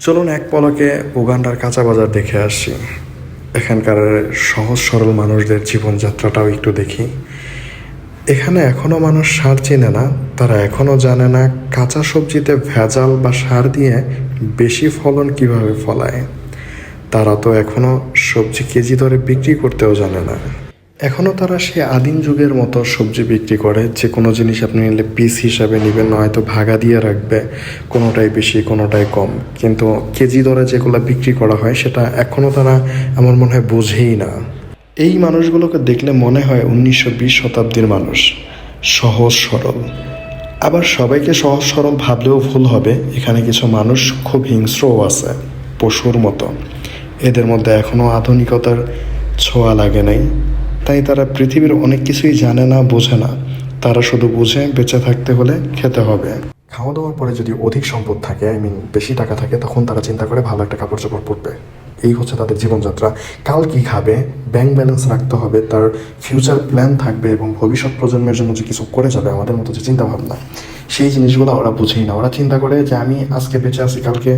চলুন এক পলকে উগান্ডার কাঁচা বাজার দেখে আসি। এখানকার সহজ সরল মানুষদের জীবনযাত্রাটাও একটু দেখি। এখানে এখনও মানুষ সার চেনে না, তারা এখনও জানে না কাঁচা সবজিতে ভেজাল বা সার দিয়ে বেশি ফলন কিভাবে ফলায়। তারা তো এখনও সবজি কেজি দরে বিক্রি করতেও জানে না। এখনও তারা সে আদিম যুগের মতো সবজি বিক্রি করে, যে কোনো জিনিস আপনি নিলে পিস হিসাবে নেবেন, নয়তো ভাগা দিয়ে রাখবে, কোনোটাই বেশি কোনোটাই কম। কিন্তু কেজি দরে যেগুলো বিক্রি করা হয় সেটা এখনও তারা আমার মনে হয় বোঝেই না। এই মানুষগুলোকে দেখলে মনে হয় 1920 শতাব্দীর মানুষ, সহজ সরল। আবার সবাইকে সহজ সরল ভাবলেও ভুল হবে, এখানে কিছু মানুষ খুব হিংস্রও আছে, পশুর মতো। এদের মধ্যে এখনও আধুনিকতার ছোঁয়া লাগে নাই, তাই তারা পৃথিবীর অনেক কিছুই জানে না, বোঝে না। তারা শুধু বুঝে বেঁচে থাকতে হলে খেতে হবে। খাওয়া দাওয়ার পরে যদি অধিক সম্পদ থাকে, বেশি টাকা থাকে, তখন তারা চিন্তা করে ভালো একটা কাপড় চোপড় পরবে। এই হচ্ছে তাদের জীবনযাত্রা। কাল কি খাবে, ব্যাংক ব্যালেন্স রাখতে হবে, তার ফিউচার প্ল্যান থাকবে এবং ভবিষ্যৎ প্রজন্মের জন্য যে কিছু করে যাবে, আমাদের মতো যে চিন্তাভাবনা, সেই জিনিসগুলো ওরা বুঝেই না। ওরা চিন্তা করে যে আমি আজকে বেঁচে আছি, কালকে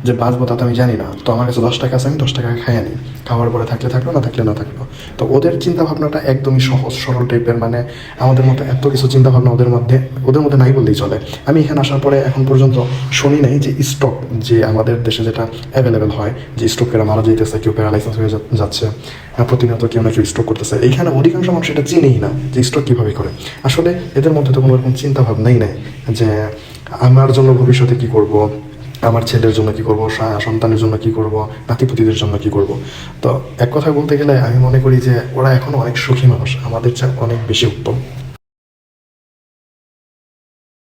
যে বাঁচবো তা তো আমি জানি না, তো আমার কাছে 10 টাকা আছে, আমি 10 টাকা খাই আনি, খাওয়ার পরে থাকলে থাকলো, না থাকলে না থাকলো। তো ওদের চিন্তাভাবনাটা একদমই সহজ সরল টাইপের, মানে আমাদের মতো এত কিছু চিন্তাভাবনা ওদের মধ্যে নাই বললেই চলে। আমি এখানে আসার পরে এখন পর্যন্ত শুনি নাই যে স্ট্রোক, যে আমাদের দেশে যেটা অ্যাভেলেবেল হয়, যে স্ট্রোকেরা মারা যেতেছে, কেউ প্যারালাইসিস হয়ে যাচ্ছে, প্রতিনিয়ত কেউ না কেউ স্ট্রোক করতেছে। এইখানে অধিকাংশ মানুষ এটা চিনেই না যে স্ট্রোক কীভাবে করে। আসলে এদের মধ্যে তো কোনো রকম চিন্তাভাবনাই নেই যে আমার জন্য ভবিষ্যতে কী করব, আমার ছেলের জন্য কী করব, সন্তানের জন্য কী করব, নাতিপুতিদের জন্য কী করব। তো এক কথা বলতে গেলে আমি মনে করি যে ওরা এখনও অনেক সুখী মানুষ, আমাদের চেয়ে অনেক বেশি উত্তম।